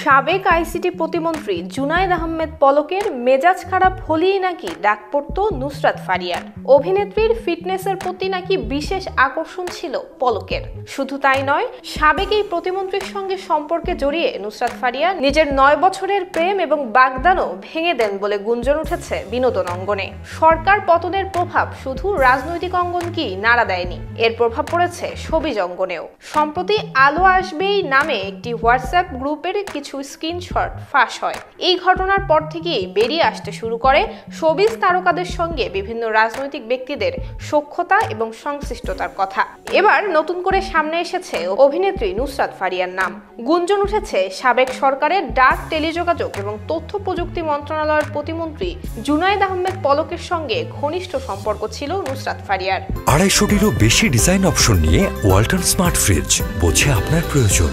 সাবেক আইসিটি প্রতিমন্ত্রী জুনায়েদ আহমেদ পলকের মেজাজ খারাপ হলেই নাকি ডাক পড়তো নুসরাত ফারিয়ার। অভিনেত্রীর ফিটনেসের প্রতি নাকি বিশেষ আকর্ষণ ছিল পলকের। শুধু তাই নয়, সাবেক এই প্রতিমন্ত্রীর সঙ্গে সম্পর্কে জড়িয়ে নুসরাত ফারিয়া নিজের 9 বছরের প্রেম এবং বাগদানও ভেঙে দেন বলে গুঞ্জন উঠেছে বিনোদন অঙ্গনে। সরকার পতনের প্রভাব শুধু রাজনৈতিক অঙ্গনকেই নাড়া দেয়নি, এর প্রভাব পড়েছে শোবিজ অঙ্গনেও। সম্প্রতি আলো আসবেই নামে একটি হোয়াটসঅ্যাপ গ্রুপের কিছু স্ক্রিনশট ফাঁস হয়। এই ঘটনার পর থেকেই বেরিয়ে আসতে শুরু করে শোবিজ তারকাদের সঙ্গে বিভিন্ন রাজনৈতিক ব্যক্তিদের সখ্যতা এবং সংশ্লিষ্টতার কথা। এবার নতুন করে সামনে এসেছে অভিনেত্রী নুসরাত ফারিয়ার নাম। গুঞ্জন উঠেছে সাবেক সরকারের ডাক, টেলিযোগাযোগ এবং তথ্য প্রযুক্তি মন্ত্রণালয়ের প্রতিমন্ত্রী জুনায়েদ আহমেদ পলকের সঙ্গে ঘনিষ্ঠ সম্পর্ক ছিল নুসরাত ফারিয়ার। 250-টিরও বেশি ডিজাইন অপশন নিয়ে ওয়ালটন স্মার্ট ফ্রিজ, বোঝে আপনার প্রয়োজন।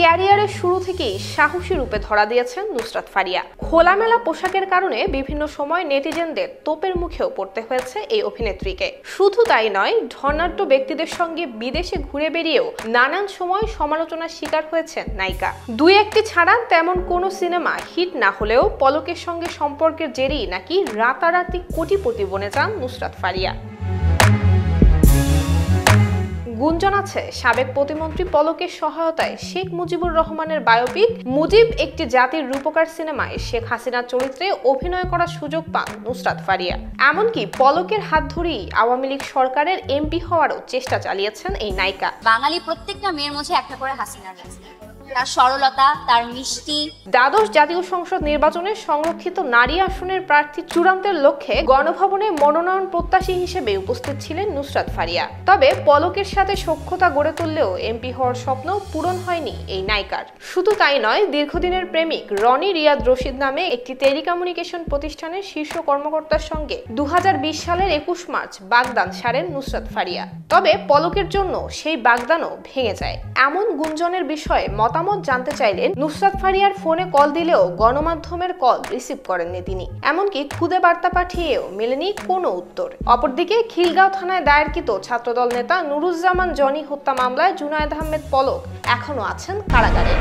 ক্যারিয়ারের শুরু থেকেই সাহসী রূপে ধরা দিয়েছেন নুসরাত ফারিয়া। খোলামেলা পোশাকের কারণে বিভিন্ন সময় নেটিজেনদের তোপের মুখেও পড়তে হয়েছে এই অভিনেত্রীকে। শুধু তাই নয়, ধনাঢ্য ব্যক্তিদের সঙ্গে বিদেশে ঘুরে বেরিয়েও নানান সময় সমালোচনার শিকার হয়েছেন নায়িকা। 2-1টি ছাড়া তেমন কোনো সিনেমা হিট না হলেও পলকের সঙ্গে সম্পর্কের জেরেই নাকি রাতারাতি কোটিপতি বনে যান নুসরাত ফারিয়া। গুঞ্জন আছে সাবেক প্রতিমন্ত্রী পলকের সহায়তায় শেখ মুজিবুর রহমানের বায়োপিক মুজিব একটি জাতির রূপকার সিনেমায় শেখ হাসিনার চরিত্রে অভিনয় করার সুযোগ পান নুসরাত ফারিয়া। এমনকি পলকের হাত ধরেই আওয়ামী লীগ সরকারের এমপি হওয়ারও চেষ্টা চালিয়েছেন এই নায়িকা। বাঙালি প্রত্যেকটা মেয়ের মধ্যে একটা করে হাসিনা রয়েছে, তার সরলতা, তার মিষ্টি। দ্বাদশ জাতীয় সংসদ নির্বাচনে সংরক্ষিত নারী আসনের প্রার্থী চূড়ান্তের লক্ষ্যে গণভবনে মনোনয়ন প্রত্যাশী হিসেবে উপস্থিত ছিলেন নুসরাত ফারিয়া। তবে পলকের সাথে সখ্যতা গড়ে তুললেও এমপি হওয়ার স্বপ্ন পূরণ হয়নি এই নায়িকার। শুধু তাই নয়, দীর্ঘদিনের প্রেমিক রনি রিয়াদ রশিদ নামে একটি টেলিকমিউনিকেশন প্রতিষ্ঠানের শীর্ষ কর্মকর্তার সঙ্গে 2020 সালের 21 মার্চ বাগদান সারেন নুসরাত ফারিয়া। তবে পলকের জন্য সেই বাগদানও ভেঙে যায়। এমন গুঞ্জনের বিষয়ে মতামত জানতে চাইলেন নুসরাত ফারিয়ার ফোনে কল দিলেও গণমাধ্যমের কল রিসিভ করেননি তিনি। এমনকি খুদে বার্তা পাঠিয়েও মেলেনি কোনো উত্তর। অপরদিকে খিলগাঁও থানায় দায়েরকৃত ছাত্রদল নেতা নুরুজ্জামান জনি হত্যা মামলায় জুনায়েদ আহমেদ পলক এখনো আছেন কারাগারে।